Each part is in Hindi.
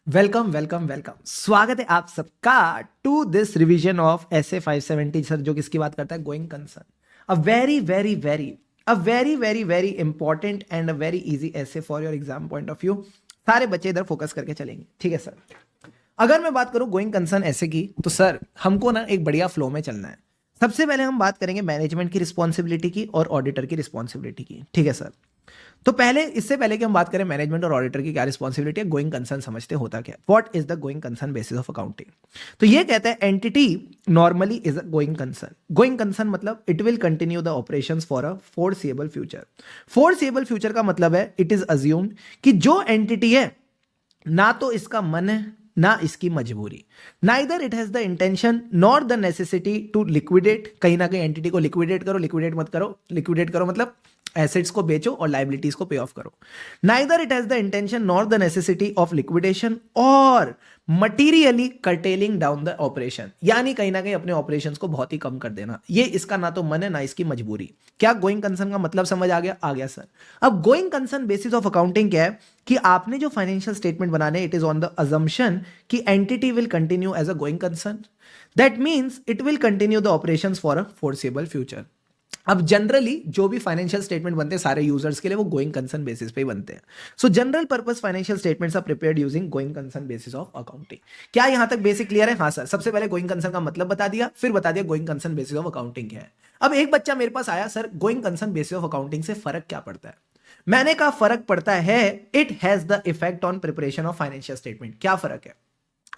Welcome welcome welcome. स्वागत है आप सबका to this revision of SA 570 sir, जो किसकी बात करता है? Going concern. A very important and a very easy SA for your exam point of view. सारे बच्चे इधर फोकस करके चलेंगे, ठीक है सर। अगर मैं बात करूं गोइंग कंसर्न ऐसे की, तो सर हमको ना एक बढ़िया फ्लो में चलना है। सबसे पहले हम बात करेंगे मैनेजमेंट की रिस्पॉन्सिबिलिटी की और ऑडिटर की रिस्पॉन्सिबिलिटी की, ठीक है सर। तो पहले, इससे पहले कि हम बात करें मैनेजमेंट और ऑडिटर की क्या रिस्पॉन्सिबिलिटी है, गोइंग कंसर्न समझते होता क्या, what is the going concern basis of accounting. तो ये कहता है entity normally is a going concern. Going concern मतलब it will continue the operations for a foreseeable future. Foreseeable future का मतलब है इट इज अज्यूम्ड कि जो एंटिटी है ना तो इसका मन है ना इसकी मजबूरी, neither it has the intention nor the necessity to liquidate. कहीं ना कहीं एंटिटी को लिक्विडेट करो, लिक्विडेट मत करो, लिक्विडेट करो मतलब एसेट्स को बेचो और लाइबिलिटीज को पे ऑफ करो। Neither it has the intention nor the necessity of liquidation और materially curtailing down the operation, यानी कहीं ना कहीं अपने ऑपरेशंस को बहुत ही कम कर देना। ये इसका ना तो मन है ना इसकी मजबूरी। क्या गोइंग कंसर्न का मतलब समझ आ गया? आ गया सर। अब going concern basis of accounting क्या है कि आपने जो फाइनेंशियल स्टेटमेंट बनाने, it is on the assumption कि entity will continue as a going concern. That means it will continue the operations for a foreseeable future. अब जनरली जो भी फाइनेंशियल स्टेटमेंट बनते हैं सारे यूजर्स के लिए, वो गोइंग कंसर्न बेसिस पे ही बनते हैं। So general purpose financial statements are prepared using going concern basis of accounting. क्या यहां तक बेसिक क्लियर है? हाँ सर। सबसे पहले गोइंग कंसर्न का मतलब बता दिया, फिर बता दिया going concern basis of accounting क्या है। अब एक बच्चा मेरे पास आया, sir going concern basis of accounting से फर्क क्या पड़ता है? मैंने कहा फर्क पड़ता है it has the effect on preparation of financial statement. क्या फर्क है?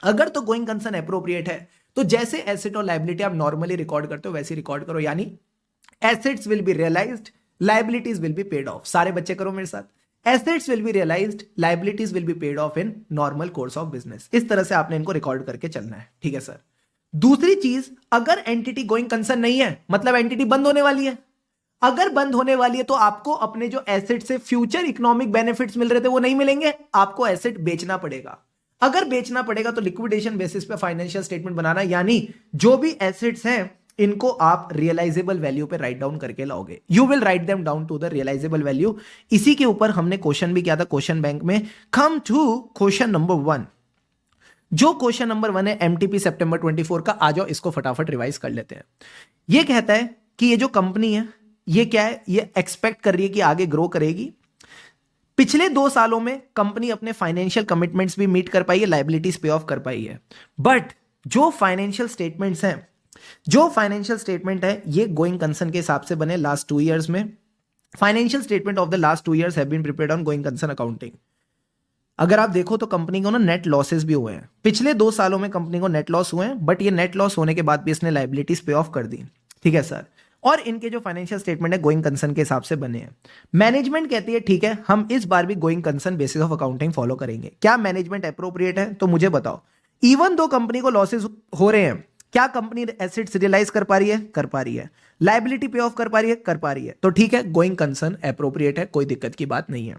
अगर तो गोइंग कंसर्न अप्रोप्रिएट है तो जैसे एसेट और लाइबिलिटी आप नॉर्मली रिकॉर्ड करते हो वैसे रिकॉर्ड करो, यानी assets will be realised, liabilities will be paid off. सारे बच्चे करो मेरे साथ, assets will be realised, liabilities will be paid off in normal course of business. इस तरह से आपने इनको रिकॉर्ड करके चलना है, ठीक है सर। दूसरी चीज, अगर एंटिटी गोइंग कंसर्न नहीं है मतलब एंटिटी बंद होने वाली है। अगर बंद होने वाली है तो आपको अपने जो एसेट से फ्यूचर इकोनॉमिक बेनिफिट्स मिल रहे थे वो नहीं मिलेंगे, आपको एसेट बेचना पड़ेगा। अगर बेचना पड़ेगा तो लिक्विडेशन बेसिस पे फाइनेंशियल स्टेटमेंट बनाना, यानी जो भी एसेट्स हैं इनको आप रियलाइजेबल वैल्यू पे राइट डाउन करके लाओगे। You will write them down to the realisable value. इसी के ऊपर हमने क्वेश्चन भी किया था क्वेश्चन बैंक में। Come to question number 1। जो क्वेश्चन नंबर 1 है एमटीपी सितंबर 24 का, आ जाओ इसको फटाफट रिवाइज कर लेते हैं। ये कहता है कि ये जो कंपनी है ये क्या है, ये एक्सपेक्ट कर रही है कि आगे ग्रो करेगी। पिछले 2 सालों में कंपनी अपने फाइनेंशियल कमिटमेंट्स भी मीट कर पाई है, लाइबिलिटीज पे ऑफ कर पाई है। बट जो फाइनेंशियल स्टेटमेंट्स हैं, जो फाइनेंशियल स्टेटमेंट है ये गोइंग कंसर्न के हिसाब से बने लास्ट 2 इयर्स में। Financial statement of the last 2 years have been prepared on going concern accounting. अगर आप देखो तो कंपनी को ना नेट लॉसेस भी हुए हैं। पिछले 2 सालों में कंपनी को नेट लॉस हुए हैं, बट ये नेट लॉस होने के बाद भी इसने लाइबिलिटीज पे ऑफ कर दी, ठीक है सर। और इनके जो फाइनेंशियल स्टेटमेंट है गोइंग कंसर्न के हिसाब से बने हैं। मैनेजमेंट कहती है ठीक है हम इस बार भी going concern basis of accounting follow करेंगे। क्या मैनेजमेंट अप्रोप्रिएट है? तो मुझे बताओ। इवन दो कंपनी को लॉसेस हो रहे हैं, क्या कंपनी एसेट्स रियलाइज कर पा रही है? कर पा रही है। लाइबिलिटी पे ऑफ कर पा रही है? कर पा रही है। तो ठीक है, गोइंग कंसर्न अप्रोप्रिएट है, कोई दिक्कत की बात नहीं है।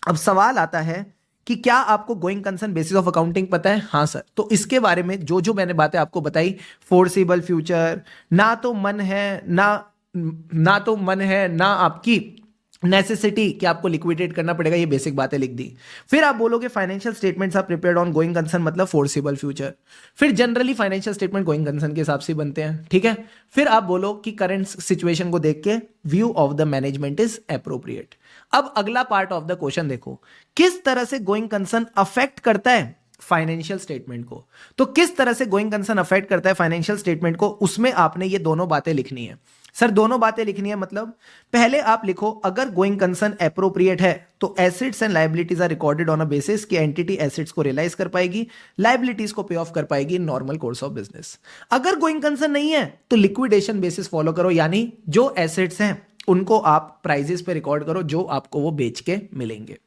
अब सवाल आता है कि क्या आपको going concern basis of accounting पता है? हाँ सर। तो इसके बारे में जो जो मैंने बातें आपको बताई, फोर्सिबल फ्यूचर, ना तो मन है ना तो मन है ना आपकी नेसेसिटी कि आपको लिक्विडेट करना पड़ेगा, ये बेसिक बातें लिख दी। फिर आप बोलोगे financial statements are prepared on going concern मतलब फोर्सिबल फ्यूचर। फिर generally financial statement going concern के हिसाब से बनते हैं, ठीक है। फिर आप बोलो कि करंट सिचुएशन को देख के view of the management is appropriate. अब अगला पार्ट ऑफ द क्वेश्चन देखो, किस तरह से गोइंग कंसर्न अफेक्ट करता है फाइनेंशियल स्टेटमेंट को। तो किस तरह से गोइंग कंसर्न अफेक्ट करता है फाइनेंशियल स्टेटमेंट को, उसमें आपने ये दोनों बातें लिखनी है। सर दोनों बातें लिखनी है मतलब पहले आप लिखो, अगर गोइंग कंसर्न अप्रोप्रिएट है तो assets and liabilities are recorded on a basis कि एंटिटी एसेट्स को रियलाइज कर पाएगी, लाइबिलिटीज को पे ऑफ कर पाएगी in normal course of business. अगर गोइंग कंसर्न नहीं है तो लिक्विडेशन बेसिस फॉलो करो, यानी जो एसेट्स हैं उनको आप प्राइजेस पे रिकॉर्ड करो जो आपको वो बेच के मिलेंगे।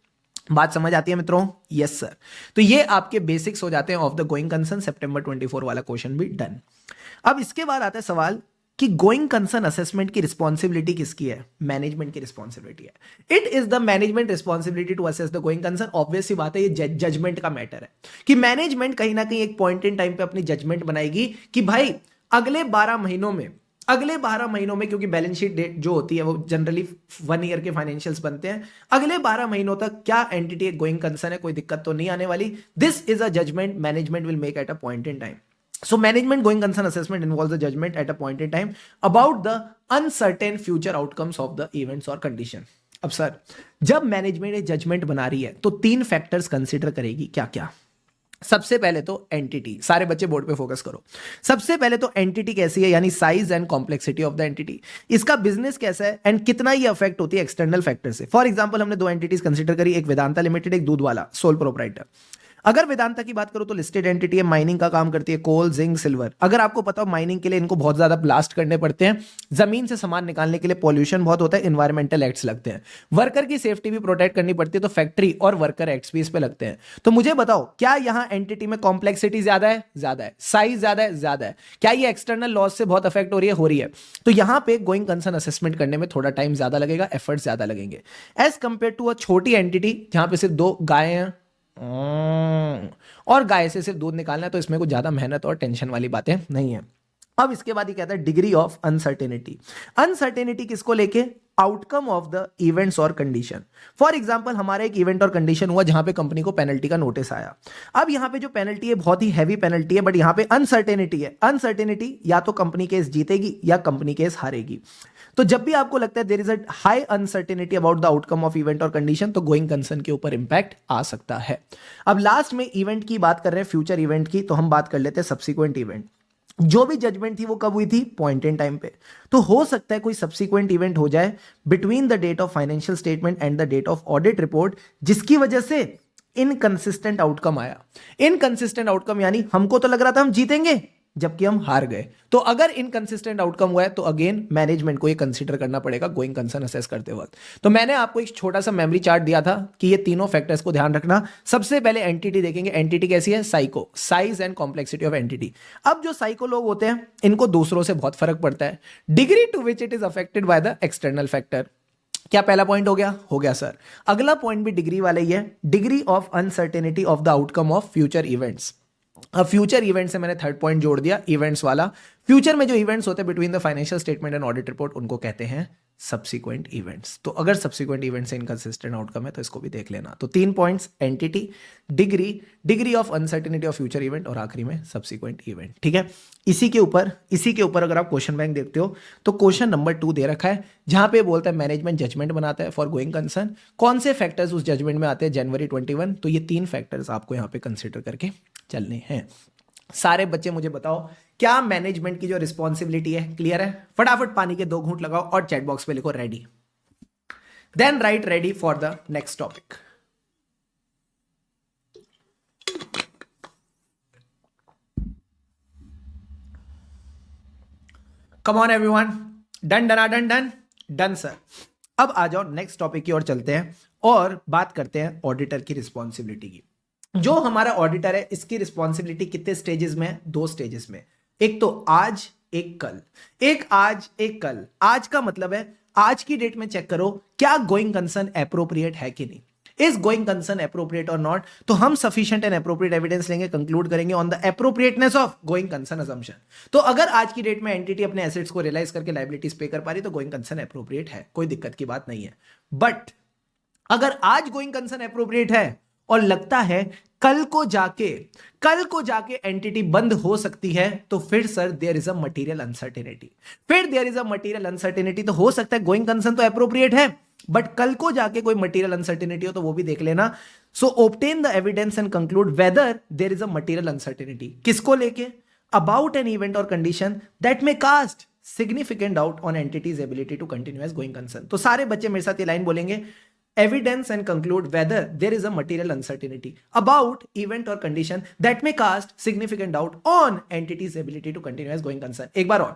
बात समझ आती है मित्रों? Yes sir. तो ये आपके बेसिक्स हो जाते हैं ऑफ द गोइंग कंसर्न। सितंबर 24 वाला क्वेश्चन भी डन। अब इसके बाद आता है सवाल कि गोइंग कंसर्न असेसमेंट की रिस्पॉन्सिबिलिटी किसकी है? मैनेजमेंट की रिस्पॉन्सिबिलिटी है। It is the management responsibility to assess the going concern. Obvious सी बात है, ये जजमेंट का मैटर है कि मैनेजमेंट कहीं ना कहीं एक पॉइंट इन टाइम पे अपनी जजमेंट बनाएगी कि भाई अगले 12 महीनों में अगले 12 महीनों में, क्योंकि बैलेंस शीट डेट जो होती है वो जनरली 1 ईयर के फाइनेंशियल्स बनते हैं, अगले 12 महीनों तक क्या एंटिटी एक गोइंग कंसर्न है, कोई दिक्कत तो नहीं आने वाली. This is a judgement management will make at a point in time. So management going concern assessment involves the judgment at a point in time about the uncertain future outcomes of the events or condition. अब सर, जब मैनेजमेंट ये जजमेंट बना रही है तो 3 फैक्टर्स कंसीडर करेगी. क्या क्या? सबसे पहले तो एंटिटी. सारे बच्चे बोर्ड पे फोकस करो. सबसे पहले तो एंटिटी कैसी है, यानी size and complexity of the entity. इसका बिजनेस कैसा है एंड कितना ये अफेक्ट होती है एक्सटर्नल फैक्टर से. फॉर एग्जांपल हमने 2 एंटिटीज कंसीडर करी, एक वेदांता लिमिटेड, एक दूध वाला सोल प्रोप्राइटर. अगर वेदांता की बात करो तो लिस्टेड एंटिटी है, माइनिंग का काम करती है, कोल, जिंक, सिल्वर. अगर आपको पता हो माइनिंग के लिए इनको बहुत ज्यादा ब्लास्ट करने पड़ते हैं, जमीन से सामान निकालने के लिए पॉल्यूशन बहुत होता है, इन्वायरमेंटल एक्ट्स लगते हैं, वर्कर की सेफ्टी भी प्रोटेक्ट करनी पड़ती है, तो फैक्ट्री और वर्कर एक्ट्स भी इस पे लगते हैं. तो मुझे बताओ, क्या यहां एंटिटी में कॉम्प्लेक्सिटी ज्यादा है? ज्यादा है. साइज ज्यादा है? ज्यादा है. क्या ये एक्सटर्नल लॉस से बहुत अफेक्ट हो रही है? हो रही है. तो यहां पे गोइंग कंसर्न असेसमेंट करने में थोड़ा टाइम ज्यादा लगेगा, एफर्ट ज्यादा लगेंगे, एज कंपेयर टू अ छोटी एंटिटी जहां पे सिर्फ 2 गायें हैं और गाय से सिर्फ दूध निकालना है, तो इसमें कुछ ज्यादा मेहनत और टेंशन वाली बातें नहीं है. अब इसके बाद ये कहता है डिग्री ऑफ अनसर्टेनिटी. अनसर्टेनिटी किसको लेके? आउटकम ऑफ द इवेंट्स और कंडीशन. फॉर एग्जांपल हमारा एक इवेंट और कंडीशन हुआ जहां पे कंपनी को पेनल्टी का नोटिस आया. अब यहां पे जो पेनल्टी है बहुत ही हैवी पेनल्टी है, बट यहां पे अनसर्टेनिटी है. अनसर्टेनिटी, या तो कंपनी केस जीतेगी या कंपनी केस हारेगी. तो जब भी आपको लगता है there is a high uncertainty about the outcome of event और कंडीशन, तो गोइंग कंसर्न के ऊपर इंपैक्ट आ सकता है. अब लास्ट में इवेंट की बात कर रहे हैं, फ्यूचर इवेंट की, तो हम बात कर लेते हैं सब्सिक्वेंट इवेंट. जो भी जजमेंट थी वो कब हुई थी? पॉइंट इन टाइम पे. तो हो सकता है कोई सब्सिक्वेंट इवेंट हो जाए between the date of financial statement and the date of audit report, जिसकी वजह से इनकंसिस्टेंट आउटकम आया. इनकंसिस्टेंट आउटकम यानी हमको तो लग रहा था हम जीतेंगे जबकि हम हार गए. तो अगर इनकंसिस्टेंट आउटकम हुआ है तो अगेन मैनेजमेंट को ये कंसीडर करना पड़ेगा गोइंग कंसर्न असेस करते वक्त. तो मैंने आपको एक छोटा सा मेमोरी चार्ट दिया था कि ये तीनों फैक्टर्स को ध्यान रखना. सबसे पहले एंटिटी देखेंगे. एंटिटी कैसी है? Psycho, size and complexity of entity. अब जो साइको लोग होते हैं इनको दूसरों से बहुत फर्क पड़ता है. Degree to which it is affected by the external factor. क्या पहला पॉइंट हो गया? हो गया सर. अगला पॉइंट भी डिग्री वाला ही है, degree of uncertainty of the outcome of future events. अब फ्यूचर इवेंट से मैंने थर्ड पॉइंट जोड़ दिया, इवेंट्स वाला. फ्यूचर में जो इवेंट्स होते हैं between the financial statement and audit report, उनको कहते हैं सब्सिक्वेंट इवेंट्स. तो अगर सब्सिक्वेंट इवेंट से इनकंसिस्टेंट आउटकम है तो इसको भी देख लेना. तो 3 points, entity, degree, degree of uncertainty of future event और आखिरी में सब्सिक्वेंट इवेंट. ठीक है. इसी के ऊपर अगर आप क्वेश्चन बैंक देखते हो तो क्वेश्चन नंबर 2 दे रखा है जहां पे बोलता है मैनेजमेंट जजमेंट बनाता है फॉर गोइंग कंसर्न. कौन से फैक्टर्स उस जजमेंट में आते हैं? जनवरी 21. तो ये 3 फैक्टर्स आपको यहां पे कंसिडर करके चलने हैं. सारे बच्चे मुझे बताओ, क्या मैनेजमेंट की जो रिस्पॉन्सिबिलिटी है क्लियर है? फटाफट पानी के 2 घूंट लगाओ और चैट बॉक्स पे लिखो ready. Then write ready for the next topic. Come on everyone. Done done done done done sir. अब आ जाओ नेक्स्ट टॉपिक की ओर चलते हैं और बात करते हैं ऑडिटर की रिस्पॉन्सिबिलिटी की. जो हमारा ऑडिटर है इसकी रिस्पॉन्सिबिलिटी कितने स्टेजेस में है? 2 स्टेजेस में. एक तो आज, एक कल. एक आज, एक कल. आज का मतलब है आज की डेट में चेक करो क्या गोइंग कंसर्न एप्रोप्रिएट है कि नहीं. इज गोइंग कंसर्न एप्रोप्रिएट और नॉट? तो हम सफिशिएंट एंड एप्रोप्रिएट एविडेंस लेंगे, कंक्लूड करेंगे on the appropriateness of going concern assumption. तो अगर आज की डेट में एंटिटी अपने एसेट्स को रियलाइज करके लायबिलिटीज पे कर पा रही तो गोइंग कंसर्न एप्रोप्रिएट है, कोई दिक्कत की बात नहीं है. बट अगर आज गोइंग कंसर्न एप्रोप्रिएट है और लगता है कल को जाके एंटिटी बंद हो सकती है, तो फिर sir there is a material uncertainty. तो हो सकता है गोइंग कंसर्न तो एप्रोप्रिएट है बट कल को जाके कोई मटेरियल अनसर्टेनिटी हो तो वो भी देख लेना. So obtain the evidence and conclude whether there is a material uncertainty. किसको लेके? अबाउट एन इवेंट और condition that may cast significant doubt on entities ability to continue as going concern. तो सारे बच्चे मेरे साथ ये लाइन बोलेंगे, evidence and conclude whether there is a material uncertainty about event or condition that may cast significant doubt on entity's ability to continue as going concern. एक बार और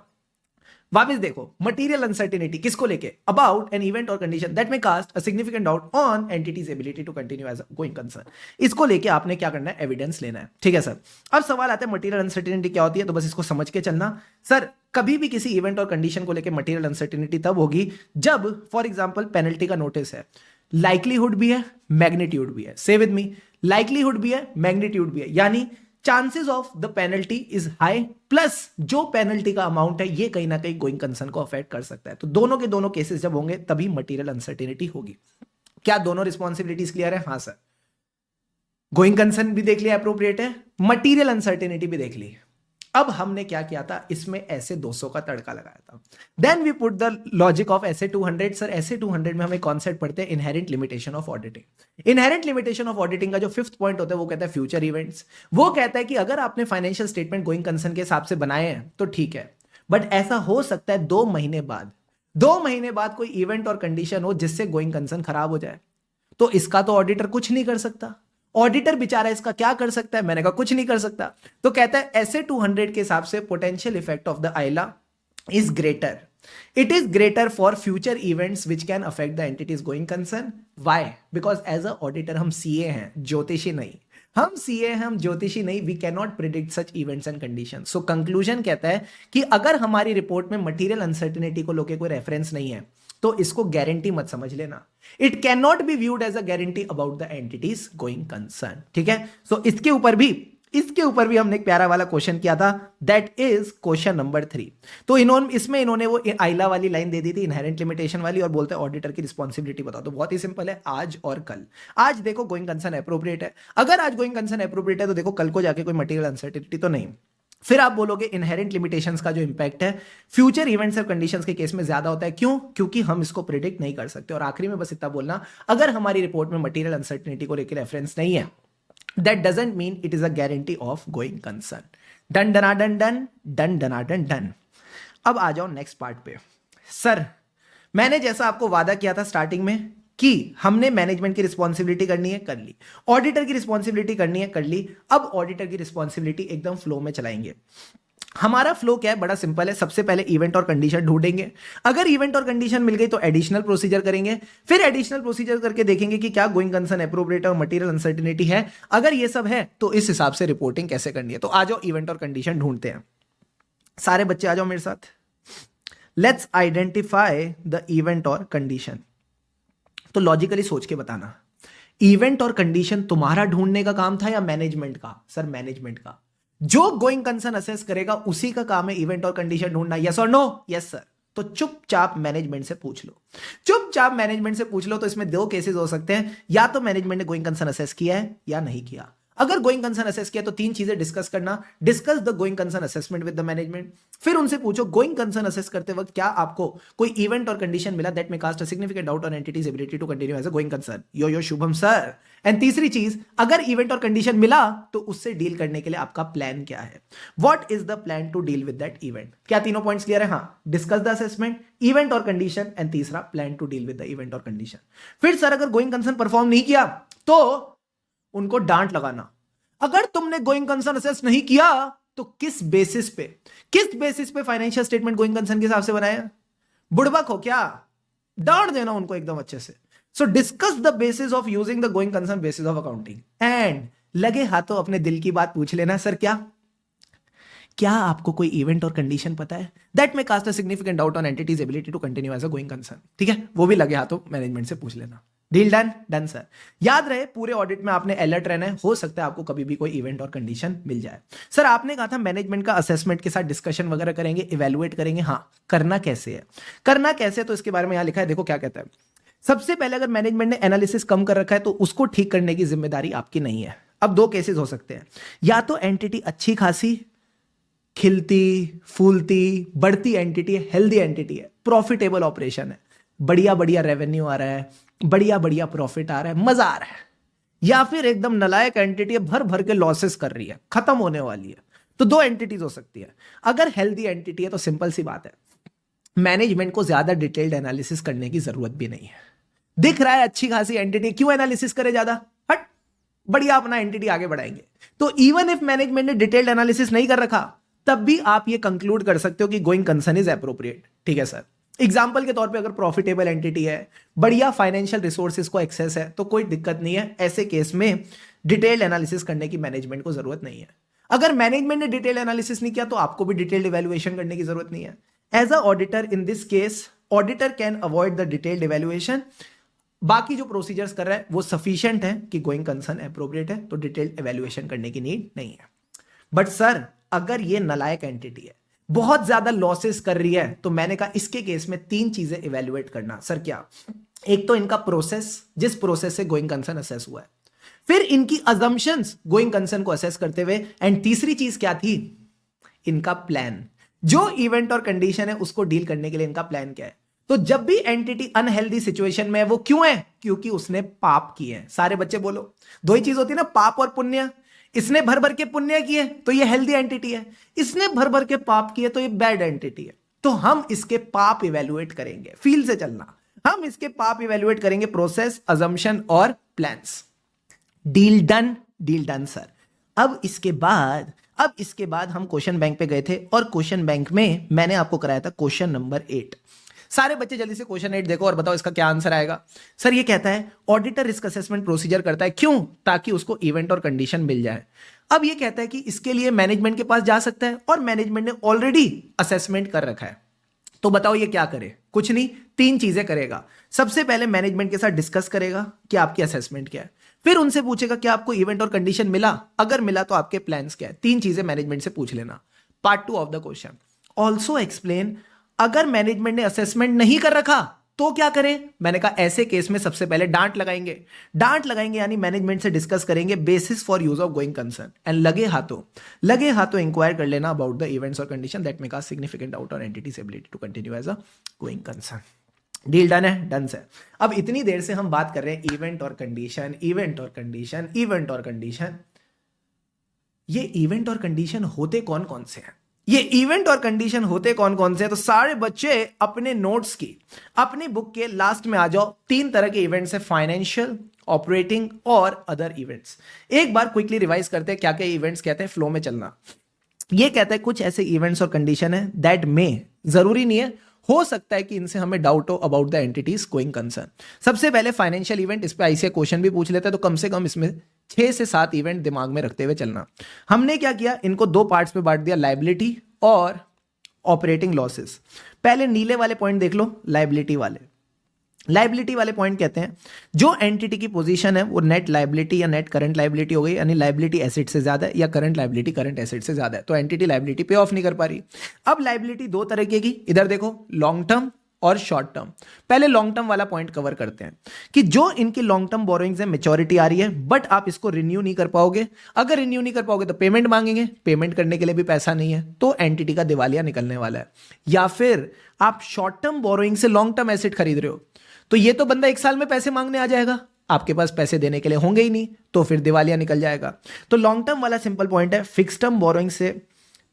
वापस देखो, material uncertainty किसको लेके? About an event or condition that may cast a significant doubt on entity's ability to continue as going concern. इसको लेके आपने क्या करना है? एविडेंस लेना है. ठीक है सर. अब सवाल आता है मटेरियल अनसर्टेनिटी क्या होती है, तो बस इसको समझ के चलना. सर कभी भी किसी इवेंट और कंडीशन को लेके मटेरियल अनसर्टेनिटी तब होगी जब फॉर एग्जांपल पेनल्टी का नोटिस है, लाइक्लीहुड भी है, मैग्नीट्यूड भी है. से विद मी, लाइक्लीहुड भी है, मैग्नीट्यूड भी है. यानी chances of the penalty is high, plus जो पेनल्टी का अमाउंट है ये कहीं ना कहीं गोइंग कंसर्न को अफेक्ट कर सकता है। तो दोनों के दोनों केसेस जब होंगे तभी मटेरियल अनसर्टेनिटी होगी। क्या दोनों रिस्पॉन्सिबिलिटीज क्लियर है? हाँ सर। गोइंग कंसर्न भी देख लिया एप्रोप्रिएट है, मटेरियल अनसर्टेनिटी भी देख ली। अब हमने क्या किया था, इसमें ऐसे 200 का तड़का लगाया था। Then we put the logic of ऐसे 200। सर ऐसे 200 में हमें कॉन्सेप्ट पढ़ते हैं inherent limitation of auditing. Inherent limitation of auditing का जो 5th पॉइंट होता है वो कहता है फ्यूचर इवेंट्स। वो कहता है कि अगर आपने फाइनेंशियल स्टेटमेंट गोइंग कंसर्न के हिसाब से बनाए हैं तो ठीक है, बट ऐसा हो सकता है 2 महीने बाद, 2 महीने बाद कोई इवेंट और कंडीशन हो जिससे गोइंग कंसर्न खराब हो जाए, तो इसका तो ऑडिटर कुछ नहीं कर सकता। ऑडिटर बेचारा इसका क्या कर सकता है? मैंने कहा कुछ नहीं कर सकता। तो कहता है ऐसे 200 के हिसाब से पोटेंशियल इफेक्ट ऑफ द आइला is greater, it is greater for future events which can affect the entity's going concern. Why? Because as a auditor हम सीए हैं, ज्योतिषी नहीं। हम सीए हैं, हम ज्योतिषी नहीं। We can not predict such events and condition. So conclusion कहता है कि अगर हमारी रिपोर्ट में मटेरियल अनसर्टेनिटी को लेकर कोई रेफरेंस नहीं है तो इसको गारंटी मत समझ लेना। It can not be viewed as a guarantee about the entity's going concern. ठीक है, सो इसके ऊपर भी हमने एक प्यारा वाला क्वेश्चन किया था, दैट इज क्वेश्चन नंबर 3। तो इन्होंने वो आइला वाली लाइन दे दी थी, इनहेरेंट लिमिटेशन वाली, और बोलते हैं ऑडिटर की रिस्पॉन्सिबिलिटी बताओ। तो बहुत ही सिंपल है, आज और कल। आज देखो गोइंग कंसर्न एप्रोप्रिएट है, अगर आज गोइंग कंसर्न एप्रोप्रिएट है तो देखो कल को जाके कोई मटेरियल अनसर्टेनिटी तो नहीं। फिर आप बोलोगे इनहेरेंट लिमिटेशंस का जो इंपैक्ट है फ्यूचर इवेंट्स और कंडीशंस के केस में ज्यादा होता है। क्यों? क्योंकि हम इसको प्रिडिक्ट नहीं कर सकते। और आखिरी में बस इतना बोलना, अगर हमारी रिपोर्ट में मटेरियल अनसर्टेनिटी को लेकर रेफरेंस नहीं है, that doesn't mean it is a guarantee of going concern. डन डनाडन डन, डन डनाडन डन। अब आ जाओ नेक्स्ट पार्ट पे। सर मैंने जैसा आपको वादा किया था स्टार्टिंग में कि हमने मैनेजमेंट की रिस्पॉन्सिबिलिटी करनी है, कर ली। ऑडिटर की रिस्पॉन्सिबिलिटी करनी है, कर ली। अब ऑडिटर की रिस्पॉन्सिबिलिटी एकदम फ्लो में चलाएंगे। हमारा फ्लो क्या है? बड़ा सिंपल है। सबसे पहले इवेंट और कंडीशन ढूंढेंगे, अगर इवेंट और कंडीशन मिल गई तो एडिशनल प्रोसीजर करेंगे। फिर एडिशनल प्रोसीजर करके देखेंगे कि क्या गोइंग कंसर्न एप्रोप्रिएट और मटेरियल अनसर्टेनिटी है। अगर ये सब है तो इस हिसाब से रिपोर्टिंग कैसे करनी है। तो आ जाओ इवेंट और कंडीशन ढूंढते हैं। सारे बच्चे आ जाओ मेरे साथ। लेट्स आइडेंटिफाई द इवेंट और कंडीशन। तो लॉजिकली सोच के बताना, इवेंट और कंडीशन तुम्हारा ढूंढने का काम था या मैनेजमेंट का? सर मैनेजमेंट का। जो गोइंग कंसर्न असेस करेगा उसी का काम है इवेंट और कंडीशन ढूंढना। यस और नो? Yes sir. तो चुपचाप मैनेजमेंट से पूछ लो, चुपचाप मैनेजमेंट से पूछ लो। तो इसमें 2 केसेस हो सकते हैं, या तो मैनेजमेंट ने गोइंग कंसर्न असेस किया है या नहीं किया। अगर गोइंग कंसर्न असेस किया तो 3 चीजें डिस्कस करना। Discuss the going concern assessment with the management. फिर उनसे पूछो गोइंग कंसर्न असेस करते वक्त क्या आपको कोई इवेंट और कंडीशन मिला that may cast a significant doubt on entities ability to continue as a going concern. Yo Shubham sir. And तीसरी चीज, अगर इवेंट और कंडीशन मिला तो उससे डील करने के लिए आपका प्लान क्या है? What is the plan to deal with that event? क्या तीनों पॉइंट्स क्लियर है? हाँ, डिस्कस द असेसमेंट, इवेंट और कंडीशन, एंड तीसरा plan to deal with the event और कंडीशन। फिर सर अगर गोइंग कंसर्न परफॉर्म नहीं किया तो उनको डांट लगाना। अगर तुमने गोइंग कंसर्न असेस नहीं किया तो किस बेसिस पे फाइनेंशियल स्टेटमेंट गोइंग कंसर्न के हिसाब से बनाया? बुड़बक हो क्या? डांट देना उनको एकदम अच्छे से। सो discuss the basis of using the going concern basis of accounting, and लगे हाथों अपने दिल की बात पूछ लेना, सर क्या आपको कोई इवेंट और कंडीशन पता है that may cast a significant doubt on entities ability to continue as a going concern? ठीक है, वो भी लगे हाथों मैनेजमेंट से पूछ लेना। Deal done? Done sir. याद रहे पूरे ऑडिट में आपने अलर्ट रहना है, हो सकता है आपको कभी भी कोई इवेंट और कंडीशन मिल जाए। सर आपने कहा था मैनेजमेंट का असेसमेंट के साथ डिस्कशन वगैरह करेंगे, इवेलुएट करेंगे। हाँ, करना कैसे है? करना कैसे, तो इसके बारे में यहां लिखा है, देखो क्या कहता है। सबसे पहले अगर मैनेजमेंट ने एनालिसिस कम कर रखा है तो उसको ठीक करने की जिम्मेदारी आपकी नहीं है। अब 2 केसेस हो सकते हैं, या तो एंटिटी अच्छी खासी खिलती फूलती बढ़ती एंटिटी है, हेल्दी एंटिटी है, प्रॉफिटेबल ऑपरेशन है, बढ़िया बढ़िया रेवेन्यू आ रहा है, बढ़िया बढ़िया प्रॉफिट आ रहा है, मजा आ रहा है, या फिर एकदम नलायक एंटिटी है, भर भर के लॉसेस कर रही है, खत्म होने वाली है। तो 2 एंटिटीज हो सकती है। अगर हेल्दी एंटिटी है तो सिंपल सी बात है, मैनेजमेंट को ज्यादा डिटेल्ड एनालिसिस करने की जरूरत भी नहीं है। दिख रहा है अच्छी खासी एंटिटी, क्यों एनालिसिस करे ज्यादा? हट, बढ़िया अपना एंटिटी आगे बढ़ाएंगे। तो इवन इफ मैनेजमेंट ने डिटेल्ड एनालिसिस नहीं कर रखा तब भी आप ये कंक्लूड कर सकते हो कि गोइंग कंसर्न इज एप्रोप्रिएट। ठीक है सर। एग्जाम्पल के तौर पे अगर प्रॉफिटेबल एंटिटी है, बढ़िया फाइनेंशियल रिसोर्सेज को एक्सेस है, तो कोई दिक्कत नहीं है। ऐसे केस में डिटेल्ड एनालिसिस करने की मैनेजमेंट को जरूरत नहीं है। अगर मैनेजमेंट ने डिटेल्ड एनालिसिस नहीं किया तो आपको भी डिटेल्ड इवैल्यूएशन करने की जरूरत नहीं है। As a auditor in this case auditor can avoid the detailed evaluation. बाकी जो प्रोसीजर्स कर रहा है वो सफिशिएंट है कि गोइंग कंसर्न एप्रोप्रिएट है, तो डिटेल्ड इवैल्यूएशन करने की नीड नहीं है। बट सर अगर ये नालायक एंटिटी है, बहुत ज्यादा लॉसेस कर रही है, तो मैंने कहा इसके केस में 3 चीजें इवेल्युएट करना। सर क्या? एक तो इनका प्रोसेस, जिस प्रोसेस से गोइंग कंसर्न असेस हुआ है, फिर इनकी अजम्पशंस गोइंग कंसर्न को असेस करते हुए, एंड तीसरी चीज क्या थी? इनका प्लान, जो इवेंट और कंडीशन है उसको डील करने के लिए इनका प्लान क्या है। तो जब भी एंटिटी अनहेल्दी सिचुएशन में है, वो क्यों है? क्योंकि उसने पाप किए हैं। सारे बच्चे बोलो, दो ही चीज होती है ना, पाप और पुण्य। इसने भर भर के पुण्य किए तो ये हेल्दी एंटिटी है, इसने भर भर के पाप किए तो ये बैड एंटिटी है। तो हम इसके पाप इवेल्युएट करेंगे, फील से चलना, हम इसके पाप इवेल्युएट करेंगे, प्रोसेस, अजम्पशन और plans. Deal done, deal done sir. अब इसके बाद हम क्वेश्चन बैंक पे गए थे, और क्वेश्चन बैंक में मैंने आपको कराया था क्वेश्चन नंबर 8। सारे बच्चे जल्दी से क्वेश्चन 8 देखो और बताओ इसका क्या आंसर आएगा। सर ये कहता है ऑडिटर रिस्क असेसमेंट प्रोसीजर करता है, क्यों? ताकि उसको इवेंट और कंडीशन मिल जाए। अब ये कहता है कि इसके लिए मैनेजमेंट के पास जा सकता है, और मैनेजमेंट ने ऑलरेडी असेसमेंट कर रखा है। तो बताओ ये क्या करे? कुछ नहीं, 3 चीजें करेगा। सबसे पहले मैनेजमेंट के साथ डिस्कस करेगा कि आपकी असेसमेंट क्या है, फिर उनसे पूछेगा कि आपको इवेंट और कंडीशन मिला, अगर मिला तो आपके प्लान्स क्या है। 3 चीजें मैनेजमेंट से पूछ लेना। Part 2 of the question, also explain अगर मैनेजमेंट ने असेसमेंट नहीं कर रखा तो क्या करें। मैंने कहा ऐसे केस में सबसे पहले डांट लगाएंगे। डांट लगाएंगे यानी मैनेजमेंट से डिस्कस करेंगे basis for use of going concern, and लगे हाथों इंक्वायर कर लेना अबाउट द इवेंट्स और condition that make a significant doubt on entities ability to continue as a going concern. Deal done है? डन से। अब इतनी देर से हम बात कर रहे हैं इवेंट और कंडीशन, इवेंट और कंडीशन, इवेंट और कंडीशन। ये इवेंट और कंडीशन होते कौन कौन से हैं? ये इवेंट और कंडीशन होते कौन कौन से हैं? तो सारे बच्चे अपने नोट्स की, अपनी बुक के लास्ट में आ जाओ। 3 तरह के इवेंट्स है, फाइनेंशियल, ऑपरेटिंग और अदर इवेंट्स। एक बार क्विकली रिवाइज करते हैं क्या क्या इवेंट्स कहते हैं, फ्लो में चलना। ये कहता है कुछ ऐसे इवेंट्स और कंडीशन है दैट में, जरूरी नहीं है, हो सकता है कि इनसे हमें डाउट हो about the entity's going concern. सबसे पहले फाइनेंशियल इवेंट, इस पे आईसीए क्वेश्चन भी पूछ लेते हैं, तो कम से कम इसमें 6 से 7 इवेंट दिमाग में रखते हुए चलना। हमने क्या किया, इनको 2 पार्ट्स में बांट दिया, लायबिलिटी और ऑपरेटिंग लॉसेस। पहले नीले वाले पॉइंट देख लो, लायबिलिटी वाले पॉइंट कहते हैं जो एंटिटी की पोजीशन है वो नेट लायबिलिटी या नेट करंट लायबिलिटी हो गई, यानी लायबिलिटी एसेट से ज्यादा है या करंट लायबिलिटी करंट एसेट से ज्यादा है, तो एंटिटी लायबिलिटी पे ऑफ नहीं कर पा रही। अब लायबिलिटी 2 तरह की, इधर देखो, लॉन्ग टर्म और शॉर्ट टर्म। पहले लॉन्ग टर्म वाला पॉइंट कवर करते हैं कि जो इनकी लॉन्ग टर्म बोरोइंग्स है, मैच्योरिटी आ रही है बट आप इसको रिन्यू नहीं कर पाओगे। अगर रिन्यू नहीं कर पाओगे तो पेमेंट मांगेंगे, पेमेंट करने के लिए भी पैसा नहीं है, तो एंटिटी का दिवालिया निकलने वाला है। या फिर आप शॉर्ट टर्म बोरोइंग से लॉन्ग टर्म एसेट खरीद रहे हो, तो ये तो बंदा 1 साल में पैसे मांगने आ जाएगा, आपके पास पैसे देने के लिए होंगे ही नहीं, तो फिर दिवालिया निकल जाएगा। तो लॉन्ग टर्म वाला सिंपल पॉइंट है, फिक्स टर्म बोरोइंग से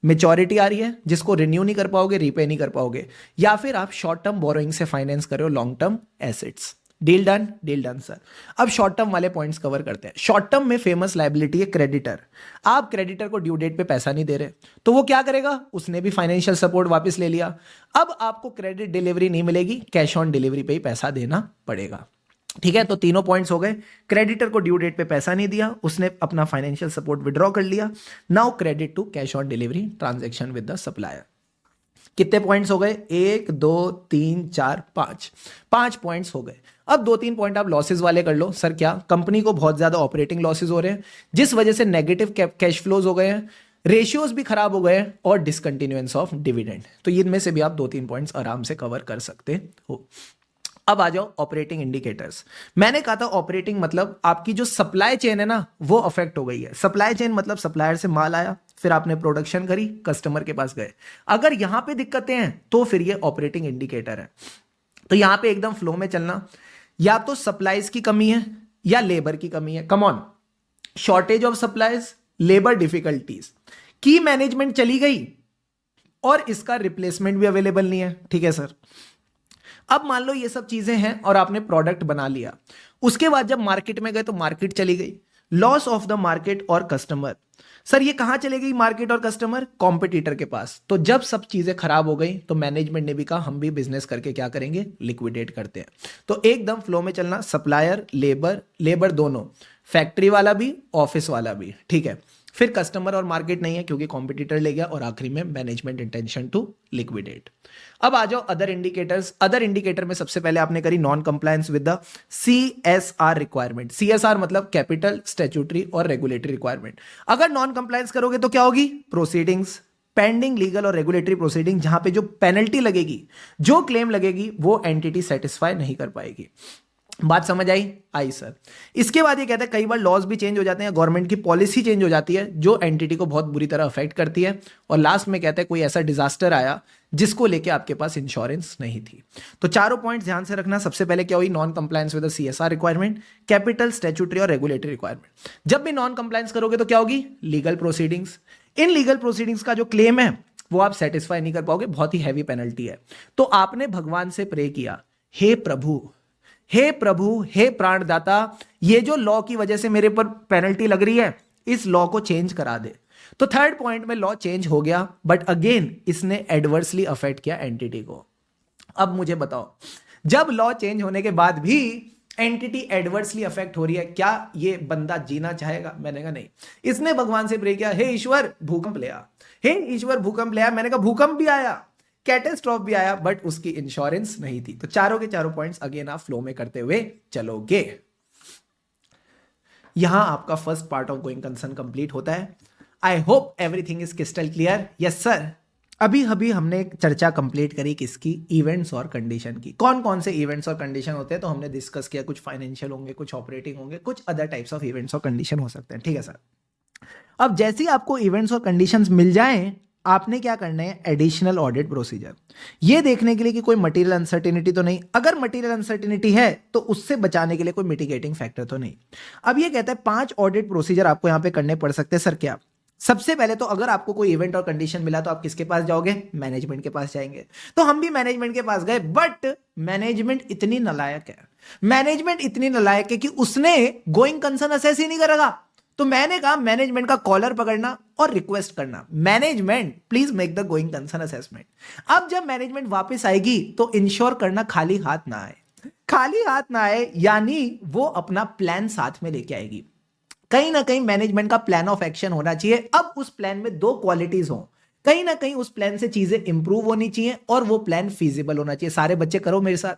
मेच्योरिटी आ रही है जिसको रिन्यू नहीं कर पाओगे, रीपे नहीं कर पाओगे, या फिर आप शॉर्ट टर्म बोरोइंग से फाइनेंस कर रहे हो long term assets. Deal done? Deal done sir. अब शॉर्ट टर्म वाले पॉइंट्स कवर करते हैं। शॉर्ट टर्म में फेमस लायबिलिटी है क्रेडिटर। आप क्रेडिटर को ड्यू डेट पे पैसा नहीं दे रहे, तो वो क्या करेगा, उसने भी फाइनेंशियल सपोर्ट वापस ले लिया। अब आपको क्रेडिट डिलीवरी नहीं मिलेगी, कैश ऑन डिलीवरी पे ही पैसा देना पड़ेगा। ठीक है, तो तीनों पॉइंट्स हो गए। क्रेडिटर को ड्यू डेट पे पैसा नहीं दिया, उसने अपना फाइनेंशियल सपोर्ट विड्रॉ कर लिया। Now credit to cash on delivery transaction with the supplier. कितने पॉइंट्स हो गए? 1 2 3 4 5 5 पॉइंट्स हो गए। अब 2-3 पॉइंट आप लॉसेस वाले कर लो। सर क्या? कंपनी को बहुत ज्यादा ऑपरेटिंग लॉसेस हो रहे हैं जिस वजह से नेगेटिव कैश फ्लोज हो गए हैं, रेशियोज भी खराब हो गए हैं, और डिसकंटिन्यूएंस ऑफ डिविडेंड। तो इनमें से भी आप 2-3 पॉइंट्स आराम से कवर कर सकते हो। अब आ जाओ ऑपरेटिंग इंडिकेटर्स। मैंने कहा था ऑपरेटिंग मतलब आपकी जो सप्लाई चेन है ना, वो अफेक्ट हो गई है। सप्लाई चेन मतलब सप्लायर से माल आया, फिर आपने प्रोडक्शन करी, कस्टमर के पास गए। अगर यहां पे दिक्कतें हैं तो फिर ये ऑपरेटिंग इंडिकेटर है। तो यहां पे एकदम फ्लो में चलना, या तो सप्लाईज की कमी है या लेबर की कमी है। Come on, shortage of supplies, labour difficulties, की मैनेजमेंट चली गई और इसका रिप्लेसमेंट भी अवेलेबल नहीं है। ठीक है सर। अब मान लो ये सब चीजें हैं और आपने प्रोडक्ट बना लिया, उसके बाद जब मार्केट में गए तो मार्केट चली गई, लॉस ऑफ द मार्केट और कस्टमर। सर ये कहां चले गई मार्केट और कस्टमर? कॉम्पिटिटर के पास। तो जब सब चीजें खराब हो गई तो मैनेजमेंट ने भी कहा हम भी बिजनेस करके क्या करेंगे, लिक्विडेट करते हैं। तो एकदम फ्लो में चलना, सप्लायर, लेबर दोनों, फैक्ट्री वाला भी, ऑफिस वाला भी। ठीक है, फिर कस्टमर और मार्केट नहीं है क्योंकि कॉम्पिटिटर ले गया, और आखिरी में मैनेजमेंट इंटेंशन टू लिक्विडेट। अब आ जाओ अदर इंडिकेटर्स। अदर इंडिकेटर में सबसे पहले आपने करी non compliance with the CSR requirement. CSR मतलब कैपिटल, स्टैट्यूटरी और रेगुलेटरी रिक्वायरमेंट। अगर नॉन कंप्लायंस करोगे तो क्या होगी? प्रोसीडिंग्स, पेंडिंग लीगल और रेगुलेटरी प्रोसीडिंग, जहां पे जो पेनल्टी लगेगी, जो क्लेम लगेगी, वो एंटिटी सेटिस्फाई नहीं कर पाएगी। बात समझ आई? आई सर। इसके बाद ये कहता है कई बार लॉज भी चेंज हो जाते हैं, गवर्नमेंट की पॉलिसी चेंज हो जाती है जो एंटिटी को बहुत बुरी तरह अफेक्ट करती है। और लास्ट में कहता है कोई ऐसा डिजास्टर आया जिसको लेके आपके पास इंश्योरेंस नहीं थी। तो चारों पॉइंट्स ध्यान से रखना। सबसे पहले क्या हुई? Non compliance with the CSR requirement, capital, statutory और रेगुलेटरी रिक्वायरमेंट। जब भी नॉन कंप्लायंस करोगे तो क्या होगी? Legal proceedings. In legal proceedings का जो क्लेम है वो आप सेटिस्फाई नहीं कर पाओगे, बहुत ही हैवी पेनल्टी है। तो आपने भगवान से प्रे किया, हे प्रभु, हे प्रभु, हे प्राणदाता, ये जो लॉ की वजह से मेरे पर पेनल्टी लग रही है, इस लॉ को चेंज करा दे। तो थर्ड पॉइंट में लॉ चेंज हो गया, बट अगेन इसने एडवर्सली अफेक्ट किया एंटिटी को। अब मुझे बताओ, जब लॉ चेंज होने के बाद भी एंटिटी एडवर्सली अफेक्ट हो रही है, क्या ये बंदा जीना चाहेगा? मैंने कहा नहीं। इसने भगवान से प्रे किया, हे ईश्वर भूकंप ले आ, हे ईश्वर भूकंप ले आ। मैंने कहा भूकंप भी आया, कैटेस्ट्रॉफ भी आया, बट उसकी इंश्योरेंस नहीं थी। तो चारों के चारों पॉइंट्स अगेन आप फ्लो में करते हुए चलोगे। यहां आपका first part of going concern complete होता है। I hope everything is crystal clear. Yes sir. अभी अभी हमने एक चर्चा कंप्लीट करी किसकी? इवेंट्स और कंडीशन की। कौन कौन से इवेंट्स और कंडीशन होते हैं तो हमने डिस्कस किया। कुछ फाइनेंशियल होंगे, कुछ ऑपरेटिंग होंगे, कुछ अदर टाइप्स ऑफ इवेंट्स और कंडीशन हो सकते हैं। ठीक है सर। अब जैसे ही आपको इवेंट्स और कंडीशंस मिल जाएं, आपने क्या करना है? एडिशनल ऑडिट प्रोसीजर, ये देखने के लिए कि कोई मटेरियल अनसर्टेनिटी तो नहीं। अगर मटेरियल अनसर्टेनिटी है तो उससे बचाने के लिए कोई मिटिगेटिंग फैक्टर तो नहीं। अब ये कहता है 5 ऑडिट प्रोसीजर आपको यहां पे करने पड़ सकते हैं। सर क्या? सबसे पहले तो अगर आपको कोई इवेंट और कंडीशन मिला तो आप किसके पास जाओगे? मैनेजमेंट के पास जाएंगे। तो हम भी मैनेजमेंट के पास गए, बट मैनेजमेंट इतनी नालायक है, मैनेजमेंट इतनी नालायक है कि उसने गोइंग कंसर्न असेस ही नहीं करेगा। तो मैंने कहा मैनेजमेंट का कॉलर पकड़ना और रिक्वेस्ट करना, management please make the going concern assessment. अब जब मैनेजमेंट वापस आएगी तो इंश्योर करना खाली हाथ ना आए, खाली हाथ ना आए, यानी वो अपना प्लान साथ में लेके आएगी। कहीं ना कहीं मैनेजमेंट का प्लान ऑफ एक्शन होना चाहिए। अब उस प्लान में 2 क्वालिटीज हो, कहीं ना कहीं उस प्लान से चीजें इंप्रूव होनी चाहिए और वो प्लान फीजिबल होना चाहिए। सारे बच्चे करो मेरे साथ,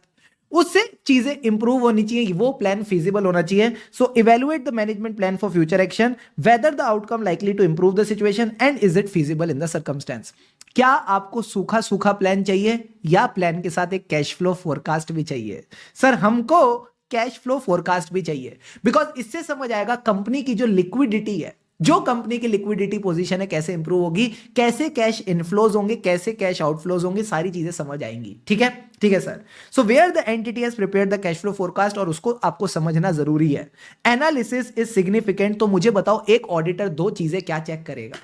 उससे चीजें इंप्रूव होनी चाहिए, वो प्लान फीजिबल होना चाहिए। So evaluate the management plan for future action, whether the outcome likely to improve the situation and is it feasible in the circumstance. क्या आपको सूखा सूखा प्लान चाहिए या प्लान के साथ एक कैश फ्लो फोरकास्ट भी चाहिए? सर हमको कैश फ्लो फोरकास्ट भी चाहिए, बिकॉज इससे समझ आएगा कंपनी की जो लिक्विडिटी है, जो कंपनी की लिक्विडिटी पोजीशन है कैसे इंप्रूव होगी, कैसे कैश इनफ्लोज होंगे, कैसे कैश आउटफ्लोज होंगे, सारी चीजें समझ आएंगी। ठीक है, ठीक है sir. So where the entity has prepared the cash flow forecast, और उसको आपको समझना जरूरी है। Analysis is significant. तो मुझे बताओ एक ऑडिटर 2 चीजें क्या चेक करेगा?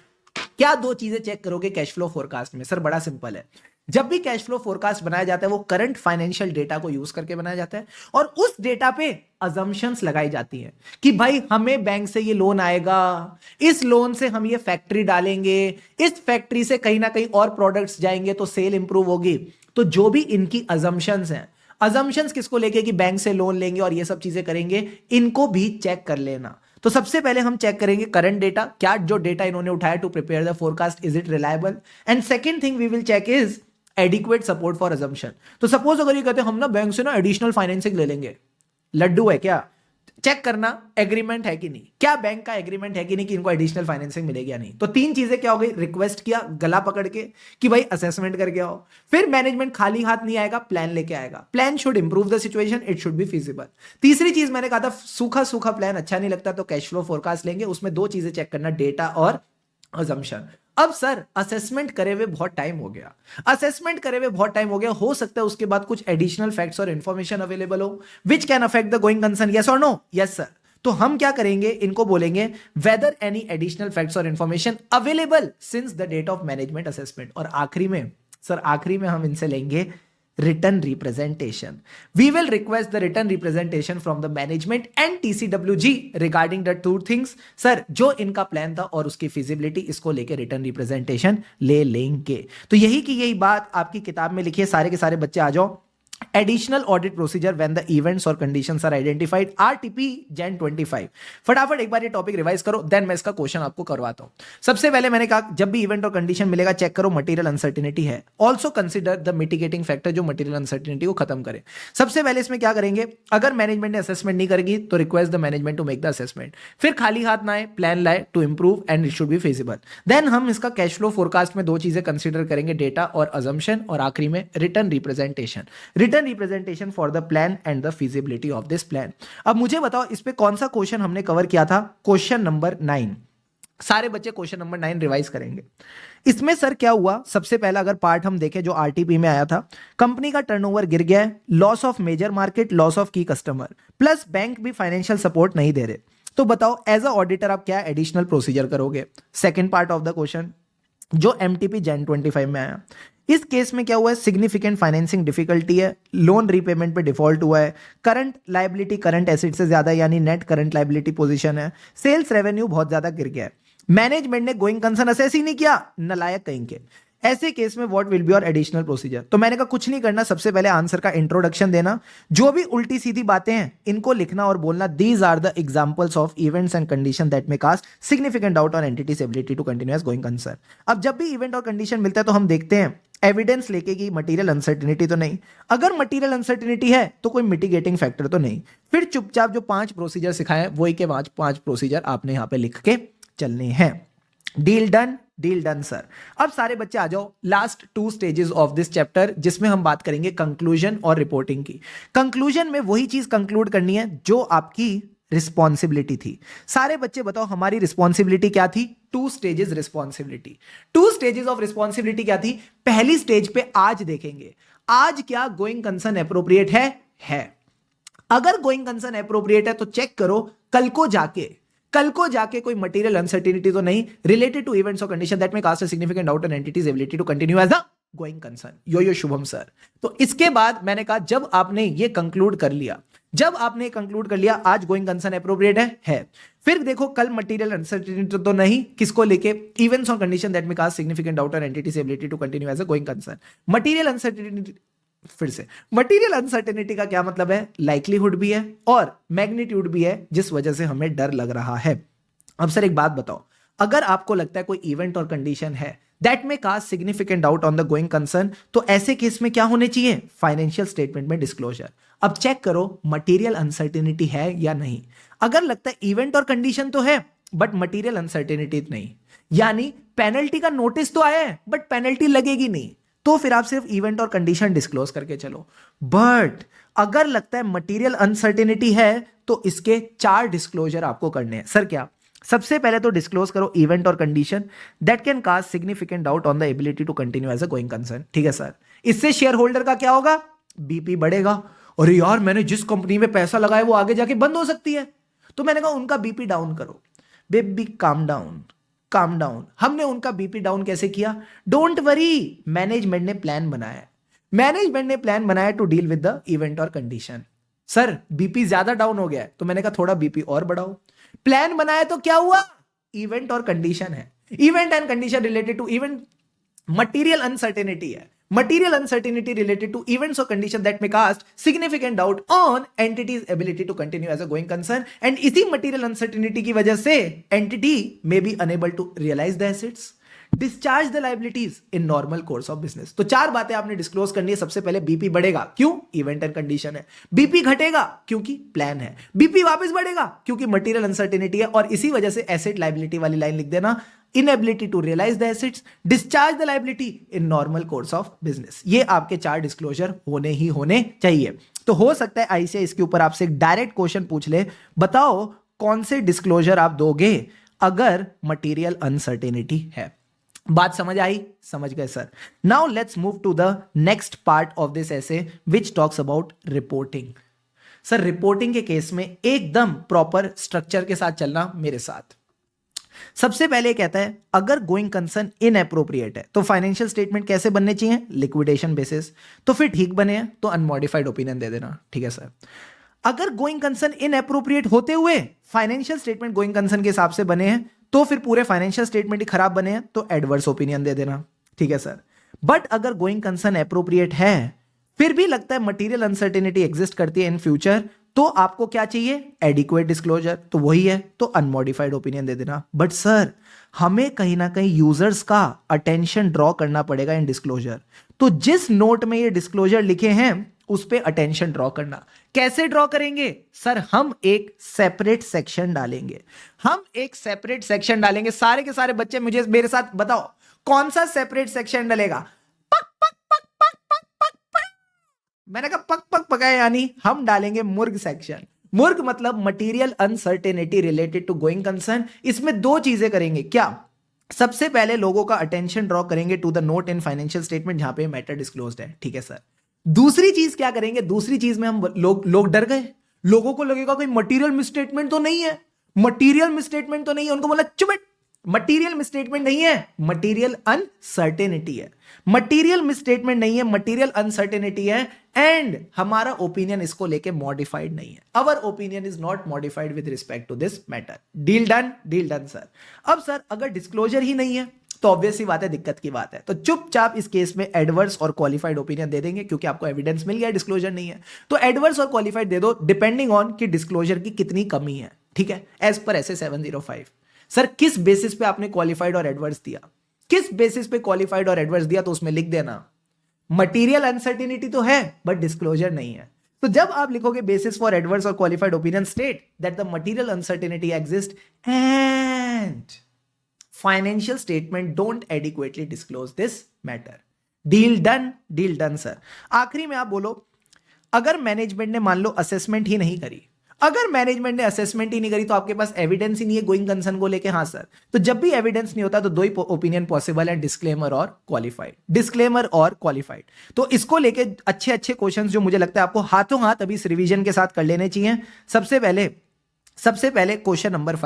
क्या 2 चीजें चेक करोगे कैश फ्लो फोरकास्ट में? सर बड़ा सिंपल है। जब भी कैश फ्लो फोरकास्ट बनाया जाता है वो करंट फाइनेंशियल डेटा को यूज करके बनाया जाता है, और उस डेटा पे अजम्पशंस लगाई जाती हैं कि भाई हमें बैंक से ये लोन आएगा, इस लोन से हम ये फैक्ट्री डालेंगे, इस फैक्ट्री से कहीं ना कहीं और प्रोडक्ट्स जाएंगे तो सेल इंप्रूव होगी। तो जो भी इनकी अजम्पशंस हैं, अजम्पशंस किसको लेके कि बैंक से लोन लेंगे और ये सब चीजें करेंगे, इनको भी चेक कर लेना। तो सबसे पहले हम चेक करेंगे करंट डेटा, क्या जो डेटा इन्होंने उठाया to prepare the forecast is it reliable, and second thing we will check is adequate support for assumption. तो सपोज अगर ये कहते हैं हम ना बैंक से ना एडिशनल फाइनेंसिंग ले लेंगे, लड्डू है क्या? चेक करना एग्रीमेंट है कि नहीं, क्या बैंक का एग्रीमेंट है कि नहीं कि इनको एडिशनल फाइनेंसिंग मिलेगी या नहीं। तो 3 चीजें क्या हो गई? रिक्वेस्ट किया गला पकड़ के कि भाई असेसमेंट करके आओ, फिर मैनेजमेंट खाली हाथ नहीं आएगा, प्लान लेके आएगा, plan should improve the situation, it should be feasible. तीसरी चीज मैंने कहा था सूखा सूखा प्लान अच्छा नहीं लगता, तो कैश फ्लो फोरकास्ट लेंगे, उसमें 2 चीजें चेक करना, डेटा और अजम्पशन। अब सर असेसमेंट करे हुए बहुत टाइम हो गया, असेसमेंट करे हुए बहुत टाइम हो गया, हो सकता है उसके बाद कुछ एडिशनल फैक्ट्स और इंफॉर्मेशन अवेलेबल हो which can affect the going concern, yes और नो? Yes sir. तो हम क्या करेंगे, इनको बोलेंगे वेदर एनी एडिशनल फैक्ट्स और information available since the date of management assessment. और आखिरी में सर, आखिरी में हम इनसे लेंगे written representation. We will request the written representation from the management and TCWG regarding the 2 things. Sir जो इनका प्लान था और उसकी फिजिबिलिटी, इसको लेके रिटर्न रिप्रेजेंटेशन ले लेंगे। तो यही की यही बात आपकी किताब में लिखी है। सारे के सारे बच्चे आ जाओ। Additional audit procedure when the events और conditions are identified, RTP Jan 25। फटाफट एक बार ये टॉपिक रिवाइज करो, देन मैं इसका क्वेश्चन आपको करवाता हूं। सबसे पहले मैंने कहा जब भी इवेंट और कंडीशन मिलेगा चेक करो मटेरियल अनसर्टिनिटी है, also consider the mitigating factor जो मटेरियल अनसर्टिनिटी को खत्म करे। सबसे पहले इसमें क्या करेंगे, अगर मैनेजमेंट ने असेसमेंट नहीं करेगी तो request the management to make the assessment, फिर खाली हाथ ना आए, प्लान लाए to improve and it should be feasible. Then हम इसका कैश फ्लो फोरकास्ट में दो चीजें कंसीडर करेंगे, डेटा और अजम्पशन, और आखिरी में written representation for the plan and the feasibility of this plan. अब मुझे बताओ इस पे कौन सा क्वेश्चन हमने कवर किया था, क्वेश्चन नंबर 9। सारे बच्चे क्वेश्चन नंबर 9 रिवाइज करेंगे। इसमें सर क्या हुआ, सबसे पहला अगर पार्ट हम देखें जो आरटीपी में आया था, कंपनी का टर्नओवर गिर गया है, loss of major market, loss of key customer, plus bank भी फाइनेंशियल सपोर्ट नहीं दे रहे। तो बताओ एज अ ऑडिटर आप क्या एडिशनल प्रोसीजर करोगे। Second part of the question जो एमटीपी जैन 25 में आया, इस केस में क्या हुआ है, सिग्निफिकेंट फाइनेंसिंग डिफिकल्टी है, लोन रीपेमेंट पे डिफॉल्ट हुआ है, करंट लायबिलिटी करंट एसेट से ज्यादा यानी नेट करंट लायबिलिटी पोजीशन है, सेल्स रेवेन्यू बहुत ज्यादा गिर गया है, मैनेजमेंट ने गोइंग कंसर्न असेस ही नहीं किया, नलायक कहीं के। ऐसे केस में what will be your additional procedure. तो मैंने कहा कुछ नहीं करना, सबसे पहले आंसर का इंट्रोडक्शन देना, जो भी उल्टी सीधी बातें हैं इनको लिखना और बोलना these are the examples of events and condition that may cast significant doubt on entities ability to continue as going concern. अब जब भी इवेंट और कंडीशन मिलता है तो हम देखते हैं एविडेंस लेके कि मटेरियल अनसर्टिनिटी तो नहीं, अगर मटेरियल अनसर्टिनिटी है तो कोई मिटिगेटिंग फैक्टर तो नहीं, फिर चुपचाप जो 5 प्रोसीजर सिखाए वही के 5 प्रोसीजर आपने यहां पे लिख के चलने हैं। Deal done sir. अब सारे बच्चे आ जाओ last 2 stages of this chapter, जिसमें हम बात करेंगे कंक्लूजन और रिपोर्टिंग की। कंक्लूजन में वही चीज कंक्लूड करनी है जो आपकी रिस्पॉन्सिबिलिटी थी। सारे बच्चे बताओ हमारी रिस्पॉन्सिबिलिटी क्या थी, 2 stages responsibility. 2 stages of responsibility क्या थी, पहली स्टेज पे आज देखेंगे, आज क्या गोइंग कंसर्न एप्रोप्रिएट है। अगर गोइंग कंसर्न एप्रोप्रिएट है तो चेक करो कल को जाके कोई मटेरियल अनसर्टिनिटी तो नहीं रिलेटेड टू इवेंट्स और condition that may cast a significant doubt on entities ability to continue as the going concern. Yo Shubham sir. तो इसके बाद मैंने कहा जब आपने ये कंक्लूड कर लिया, आज गोइंग कंसर्न एप्रोप्रिएट है, फिर देखो कल मटेरियल अनसर्टिनिटी तो नहीं, किसको लेके, इवेंट्स और condition that may cast significant doubt on entities ability to continue as a going concern. Material uncertainty का क्या मतलब है, लाइक्लीहुड भी है और मैग्नीट्यूड भी है, जिस वजह से हमें डर लग रहा है। अब सर एक बात बताओ, अगर आपको लगता है कोई इवेंट और कंडीशन है that may cast significant doubt on the going concern, तो ऐसे केस में क्या होने चाहिए, फाइनेंशियल स्टेटमेंट में डिस्क्लोजर। अब चेक करो मटेरियल अनसर्टेनिटी है या नहीं। अगर लगता है इवेंट और कंडीशन तो है बट मटेरियल अनसर्टेनिटी नहीं, यानी पेनल्टी का नोटिस तो आया है बट पेनल्टी लगेगी नहीं, तो फिर आप सिर्फ इवेंट और कंडीशन डिस्क्लोज करके चलो। बट अगर लगता है मटेरियल अनसर्टेनिटी है तो इसके 4 डिस्क्लोजर आपको करने हैं। सर क्या, सबसे पहले तो डिस्क्लोज करो इवेंट और condition that can cast significant doubt on the ability to continue as a going concern. ठीक है सर, इससे शेयर होल्डर का क्या होगा, बीपी बढ़ेगा। अरे यार मैंने जिस कंपनी में पैसा लगाया वो आगे जाके बंद हो सकती है, तो मैंने कहा उनका बीपी डाउन करो। Baby calm down. हमने उनका बीपी डाउन कैसे किया, डोंट वरी, मैनेजमेंट ने प्लान बनाया to deal with the event और कंडीशन। सर बीपी ज्यादा डाउन हो गया है, तो मैंने कहा थोड़ा बीपी और बढ़ाओ। प्लान बनाया तो क्या हुआ, इवेंट और कंडीशन है, event and condition related to event, material uncertainty है, material uncertainty related to events or condition that may cast significant doubt on entity's ability to continue as a going concern, and इसी material uncertainty की वजह से entity may be unable to realize the assets, discharge the liabilities in normal course of business। तो 4 बातें आपने डिस्क्लोज करनी है। सबसे पहले बीपी बढ़ेगा, क्यों, इवेंट एंड कंडीशन है। बीपी घटेगा क्योंकि प्लान है। बीपी वापस बढ़ेगा क्योंकि मटेरियल अनसर्टेनिटी है, और इसी वजह से एसेट लायबिलिटी वाली लाइन लिख देना, inability to realize the assets, discharge the liability in normal course of business। ये आपके 4 डिस्क्लोजर होने चाहिए। तो हो सकता है आईसीआई इसके ऊपर आपसे एक डायरेक्ट क्वेश्चन पूछ ले, बताओ कौन से डिस्क्लोजर आप दोगे अगर मटेरियल अनसर्टेनिटी है। बात समझ आई, समझ गए sir. Now let's move to the next part of this essay which talks about reporting. Sir reporting के केस में एकदम प्रॉपर स्ट्रक्चर के साथ चलना मेरे साथ। सबसे पहले कहता है अगर गोइंग कंसर्न इनएप्रोप्रिएट है तो फाइनेंशियल स्टेटमेंट कैसे बनने चाहिए, लिक्विडेशन बेसिस। तो फिर ठीक बने हैं तो अनमॉडिफाइड ओपिनियन दे देना। ठीक है सर। अगर गोइंग कंसर्न इनएप्रोप्रिएट होते हुए फाइनेंशियल स्टेटमेंट गोइंग कंसर्न के हिसाब से बने हैं तो फिर पूरे फाइनेंशियल स्टेटमेंट ही खराब बने हैं तो एडवर्स ओपिनियन दे देना। ठीक है सर। बट अगर गोइंग कंसर्न एप्रोप्रिएट है, फिर भी लगता है मटेरियल अनसर्टेनिटी एग्जिस्ट करती है इन फ्यूचर, तो आपको क्या चाहिए? एडिक्वेट डिस्क्लोजर, तो वही है, तो अनमॉडिफाइड ओपिनियन दे देना। बट सर हमें कहीं ना कहीं यूजर्स का अटेंशन ड्रॉ करना पड़ेगा इन डिस्क्लोजर, तो जिस नोट में ये डिस्क्लोजर लिखे हैं उस पे अटेंशन ड्रॉ करना। कैसे ड्रॉ करेंगे सर? हम एक सेपरेट सेक्शन डालेंगे, सारे के सारे बच्चे मुझे मेरे साथ बताओ कौन सा सेपरेट सेक्शन डलेगा? पक पक पक पक पक पक पक। मैंने कहा पक पक पका, यानी हम डालेंगे मुर्ग सेक्शन। मुर्ग मतलब material uncertainty related to going concern. इसमें दो चीजें करेंगे। क्या? सबसे पहले लोगों का अटेंशन ड्रॉ करेंगे to the note in financial statement जहां पे मैटर डिस्क्लोज्ड है, ठीक है सर। दूसरी चीज क्या करेंगे? दूसरी चीज में हम लोग डर गए, लोगों को लगेगा कोई मटेरियल मिसस्टेटमेंट तो नहीं है, उनको बोला चुप, मटेरियल मिसस्टेटमेंट नहीं है, मटेरियल अनसर्टेनिटी है, मटेरियल अनसर्टेनिटी है। एंड हमारा ओपिनियन इसको लेके मॉडिफाइड नहीं है। Our opinion is not modified with respect to this matter. Deal done sir. अब सर अगर डिस्क्लोजर ही नहीं है तो ऑब्वियस ही बात है, दिक्कत की बात है, तो चुपचाप इस केस में एडवर्स और क्वालिफाइड ओपिनियन दे देंगे, क्योंकि आपको एविडेंस मिल गया डिस्क्लोजर नहीं है। तो एडवर्स और क्वालिफाइड दे दो डिपेंडिंग ऑन कि डिस्क्लोजर की कितनी कमी है, ठीक है, एज पर एसए 705। सर किस बेसिस पे आपने क्वालिफाइड और एडवर्स दिया? किस बेसिस पे क्वालिफाइड और एडवर्स दिया? तो उसमें लिख देना मटेरियल अनसर्टेनिटी तो है बट डिस्क्लोजर नहीं है। तो जब आप लिखोगे बेसिस फॉर एडवर्स और qualified opinion state that the material uncertainty exist and financial statement don't adequately disclose this matter. Deal done sir. आखिरी में आप बोलो अगर मैनेजमेंट ने मान लो असेसमेंट ही नहीं करी, तो आपके पास एविडेंस ही नहीं है गोइंग कंसर्न को लेके। हाँ सर, तो जब भी एविडेंस नहीं होता तो दो ही ओपिनियन पॉसिबल है, डिस्क्लेमर और क्वालिफाइड। तो इसको लेके अच्छे क्वेश्चंस जो मुझे लगता है आपको हाथों हाथ अभी इस रिवीजन के साथ कर लेने चाहिए। सबसे पहले क्वेश्चन नंबर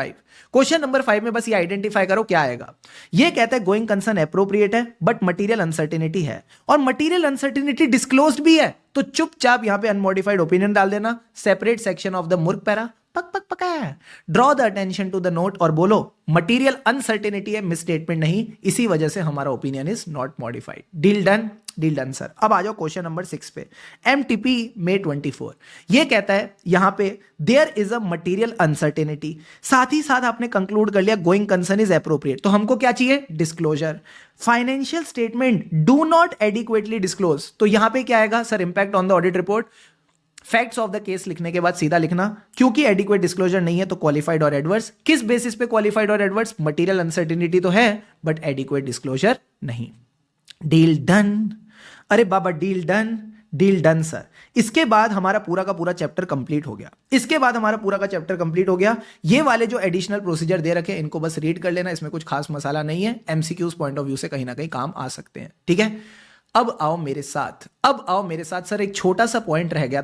5 में बस ये आइडेंटिफाई करो क्या आएगा। ये कहता है गोइंग कंसर्न एप्रोप्रिएट है बट मटेरियल अनसर्टेनिटी है, और मटेरियल अनसर्टेनिटी डिस्क्लोज्ड भी है, तो चुपचाप यहां पे अनमॉडिफाइड ओपिनियन डाल देना, सेपरेट सेक्शन ऑफ द मुर्ग पैरा, पक पक पका है, draw the attention to the note और बोलो मटेरियल अनसर्टेनिटी है, मिसस्टेटमेंट नहीं, इसी वजह से हमारा opinion is not modified. Deal done sir. अब आ जाओ क्वेश्चन नंबर 6 पे। MTP May 24 ये कहता है यहां पे there is a material uncertainty, साथ ही साथ आपने कंक्लूड कर लिया गोइंग कंसर्न इज एप्रोप्रिएट, तो हमको क्या चाहिए? Disclosure. Financial statement do not adequately disclose, तो यहां पे क्या आएगा sir? Impact on the audit report. Facts of the case लिखने के बाद सीधा लिखना, क्योंकि एडिक्वेट डिस्क्लोजर नहीं है तो क्वालिफाइड और एडवर्स। किस बेसिस पे क्वालिफाइड और एडवर्स? मटेरियल अनसर्टेनिटी तो है बट एडिक्वेट डिस्क्लोजर नहीं। Deal done. अरे बाबा डील डन सर। इसके बाद हमारा पूरा का पूरा चैप्टर कंप्लीट हो गया। ये वाले जो एडिशनल प्रोसीजर दे रखे हैं इनको बस रीड कर लेना, इसमें कुछ खास मसाला नहीं है, MCQs पॉइंट ऑफ व्यू से कहीं ना कहीं काम आ सकते हैं, ठीक है। अब आओ मेरे साथ सर। एक छोटा सा पॉइंट रह गया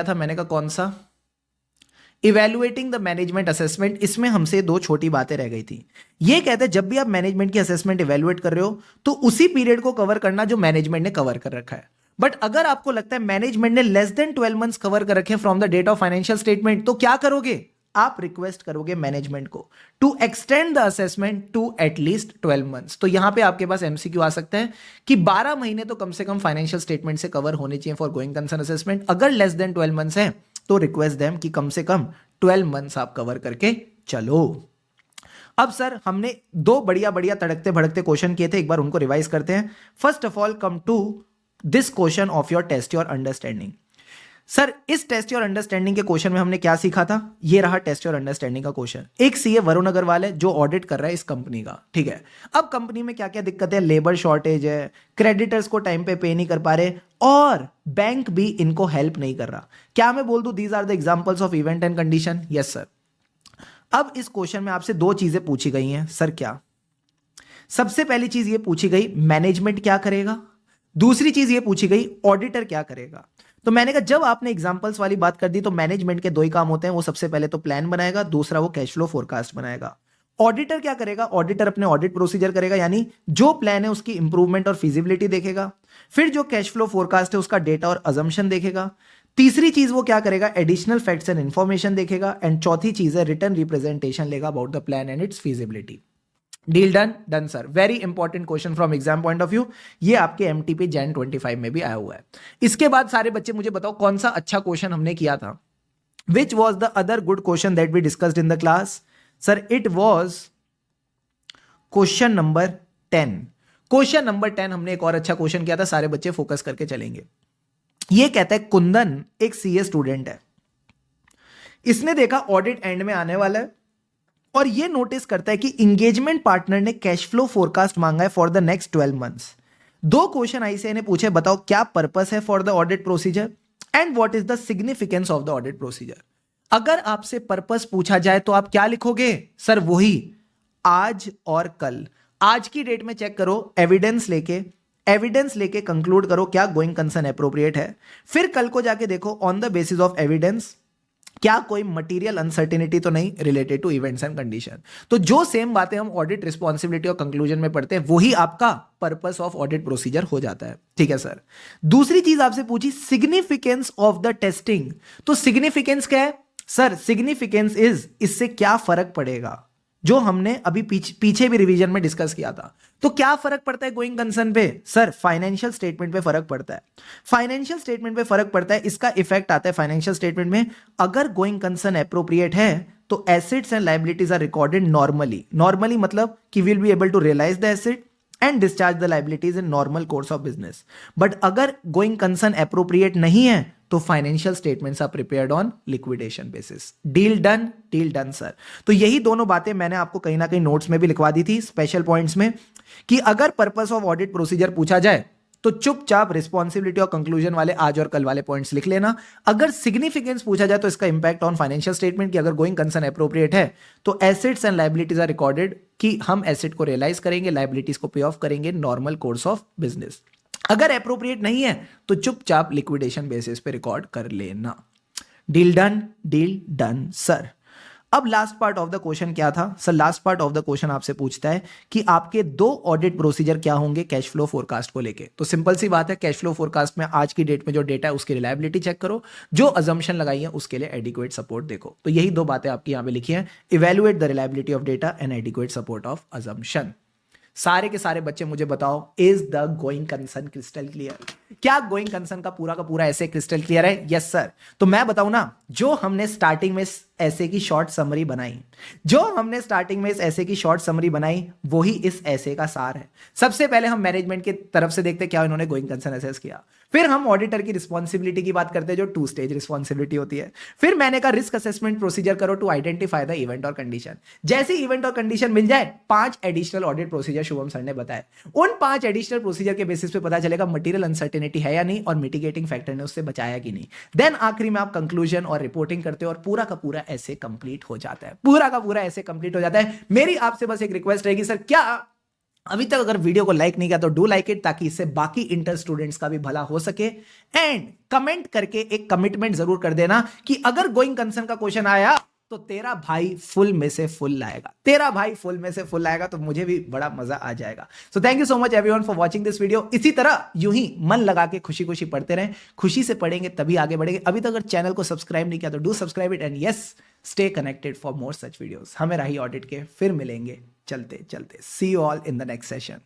था, मैंने कहा कौन सा? Evaluating the management assessment. इसमें हमसे दो छोटी बातें रह गई थी। ये कहते हैं जब भी आप मैनेजमेंट की असेसमेंट इवेल्युएट कर रहे हो तो उसी पीरियड को कवर करना जो मैनेजमेंट ने कवर कर रखा है। बट अगर आपको लगता है मैनेजमेंट ने लेस देन 12 मंथ्स कवर कर रखे from the date of financial statement, तो क्या करोगे? आप रिक्वेस्ट करोगे मैनेजमेंट को to extend the assessment to at least 12 months. तो यहां पे आपके पास MCQ आ सकता है कि 12 महीने तो कम से कम फाइनेंशियल स्टेटमेंट से कवर होने चाहिए फॉर गोइंग कंसर्न असेसमेंट। अगर लेस देन 12 मंथ्स है तो रिक्वेस्ट देम कि कम से कम 12 मंथ्स आप कवर करके चलो। अब सर हमने दो बढ़िया तड़कते भड़कते क्वेश्चन किए थे, एक बार उनको रिवाइज करते हैं। First of all come to this question of your test your understanding. Sir इस टेस्ट योर अंडरस्टैंडिंग के क्वेश्चन में हमने क्या सीखा था? ये रहा टेस्ट योर अंडरस्टैंडिंग का क्वेश्चन। एक CA वरुण अग्रवाल है जो ऑडिट कर रहा है इस कंपनी का, ठीक है। अब कंपनी में क्या क्या दिक्कत है? लेबर शॉर्टेज है, क्रेडिटर्स को टाइम पे नहीं कर पा रहे, और बैंक भी इनको हेल्प नहीं कर रहा। क्या मैं बोल दूं these are the examples of event and condition? Yes sir. अब इस क्वेश्चन में आपसे दो चीजें पूछी गई हैं सर। क्या? सबसे पहली चीज ये पूछी गई मैनेजमेंट क्या करेगा, दूसरी चीज ये पूछी गई ऑडिटर क्या करेगा। तो मैंने कहा जब आपने एग्जांपल्स वाली बात कर दी तो मैनेजमेंट के दो ही काम होते हैं, वो सबसे पहले तो प्लान बनाएगा, दूसरा वो कैश फ्लो फोरकास्ट बनाएगा। ऑडिटर क्या करेगा? ऑडिटर अपने ऑडिट प्रोसीजर करेगा, यानी जो प्लान है उसकी इंप्रूवमेंट और फिजिबिलिटी देखेगा, फिर जो कैश फ्लो फोरकास्ट है उसका डेटा और अजम्पशन देखेगा, तीसरी चीज वो क्या करेगा? एडिशनल फैक्ट्स एंड इंफॉर्मेशन देखेगा, एंड चौथी चीज है रिटर्न रिप्रेजेंटेशन लेगा about the plan and it's feasibility. Deal done done sir. Very important question from exam point of view, ये आपके एमटी पे जैन 25 में भी आया हुआ है। इसके बाद सारे बच्चे मुझे बताओ कौन सा अच्छा क्वेश्चन हमने किया था। Which was the other good question that we discussed in the class? Sir it was question number 10। Question number 10 हमने एक और अच्छा क्वेश्चन किया था, सारे बच्चे फोकस करके चलेंगे। ये कहता है कुंदन एक सीए स्टूडेंट है, इसने देखा ऑडिट एंड में आने वाला है और ये नोटिस करता है कि इंगेजमेंट पार्टनर ने कैश फ्लो फोरकास्ट मांगा है फॉर द नेक्स्ट 12 मंथ्स। दो क्वेश्चन आईसीआई ने पूछे, बताओ क्या पर्पस है for the audit procedure and what is the significance of the audit procedure. अगर आपसे पर्पस पूछा जाए तो आप क्या लिखोगे? सर वही आज और कल। आज की डेट में चेक करो, एविडेंस लेके कंक्लूड करो क्या गोइंग कंसर्न एप्रोप्रिएट है। फिर कल को जाके देखो on the basis of evidence क्या कोई मटेरियल अनसर्टेनिटी तो नहीं related to events and condition. तो जो सेम बातें हम ऑडिट रिस्पॉन्सिबिलिटी और कंक्लूजन में पढ़ते हैं वही आपका पर्पस ऑफ ऑडिट प्रोसीजर हो जाता है। ठीक है सर। दूसरी चीज आपसे पूछी सिग्निफिकेंस ऑफ द टेस्टिंग। तो सिग्निफिकेंस क्या है? सर सिग्निफिकेंस इज इससे क्या फर्क पड़ेगा, जो हमने अभी पीछे भी रिवीजन में डिस्कस किया था। तो क्या फर्क पड़ता है गोइंग कंसर्न पे? सर फाइनेंशियल स्टेटमेंट पे फर्क पड़ता है। फाइनेंशियल स्टेटमेंट पे फर्क पड़ता है, इसका इफेक्ट आता है फाइनेंशियल स्टेटमेंट में। अगर गोइंग कंसर्न एप्रोप्रिएट है तो assets and liabilities are recorded normally मतलब कि will be able to realise the asset and discharge the liabilities in normal course of business. But अगर गोइंग कंसर्न एप्रोप्रिएट नहीं है तो financial statements are prepared on liquidation basis. Deal done sir. तो यही दोनों बातें मैंने आपको कहीं ना कहीं नोट्स में भी लिखवा दी थी स्पेशल पॉइंट्स में, कि अगर पर्पस ऑफ ऑडिट प्रोसीजर पूछा जाए तो चुपचाप रिस्पॉन्सिबिलिटी और कंक्लूजन वाले आज और कल वाले पॉइंट्स लिख लेना। अगर सिग्निफिकेंस पूछा जाए तो इसका इंपैक्ट ऑन फाइनेंशियल स्टेटमेंट, कि अगर गोइंग कंसर्न एप्रोप्रिएट है तो assets and liabilities are recorded, कि हम एसेट को रियलाइज करेंगे, लायबिलिटीज को पे ऑफ करेंगे नॉर्मल कोर्स ऑफ बिजनेस। अगर एप्रोप्रिएट नहीं है तो चुपचाप लिक्विडेशन बेसिस पे रिकॉर्ड कर लेना। Deal done sir. अब last part of the question क्या था? Sir last part of the question आपसे पूछता है कि आपके दो ऑडिट प्रोसीजर क्या होंगे कैश फ्लो फोरकास्ट को लेके। तो सिंपल सी बात है, कैश फ्लो फोरकास्ट में आज की डेट में जो डेटा है उसकी रिलायबिलिटी चेक करो, जो अजम्पशन लगाई है उसके लिए एडिक्वेट सपोर्ट देखो। तो यही दो बातें आपकी यहां पे लिखी है, evaluate the reliability of data and adequate support of assumption. सारे के सारे बच्चे मुझे बताओ, is the going concern crystal clear? क्या गोइंग कंसर्न का पूरा ऐसे क्रिस्टल क्लियर है? Yes sir. तो मैं बताऊं ना, जो हमने स्टार्टिंग में ऐसे की शॉर्ट समरी बनाई, इस ऐसे की शॉर्ट समरी बनाई वही इस ऐसे का सार है। सबसे पहले हम मैनेजमेंट की तरफ से देखते क्या इन्होंने गोइंग कंसर्न असेस किया, फिर हम ऑडिटर की रिस्पॉन्सिबिलिटी की बात करते हैं जो 2 स्टेज रिस्पॉन्सिबिलिटी होती है, फिर मैंने कहा रिस्क असेसमेंट प्रोसीजर करो टू आइडेंटिफाई द इवेंट और कंडीशन। जैसे इवेंट और कंडीशन मिल जाए 5 additional audit procedure Shubham sir ने बताए, उन 5 एडिशनल प्रोसीजर के बेसिस पे पता चलेगा मटेरियल अनसर्टेनिटी है या नहीं और मिटिगेटिंग फैक्टर ने उससे बचाया कि नहीं। देन आखिरी में आप कंक्लूजन और रिपोर्टिंग करते हो और पूरा का पूरा ऐसे कंप्लीट हो जाता है। मेरी आपसे बस एक रिक्वेस्ट रहेगी, सर क्या अभी तक अगर वीडियो को लाइक नहीं किया तो डू लाइक इट, ताकि इससे बाकी इंटर स्टूडेंट्स का भी भला हो सके। एंड कमेंट करके एक कमिटमेंट जरूर कर देना कि अगर गोइंग कंसर्न का क्वेश्चन आया तो तेरा भाई फुल में से फुल लाएगा, तो मुझे भी बड़ा मजा आ जाएगा। So thank you so much everyone for watching this video. इसी तरह यूं ही मन लगा के खुशी खुशी पढ़ते रहें, खुशी से पढ़ेंगे तभी आगे बढ़ेंगे। अभी तक अगर चैनल को सब्सक्राइब नहीं किया तो do subscribe it and yes stay connected for more such videos. हमें राही ऑडिट के फिर मिलेंगे चलते see you all in the next session.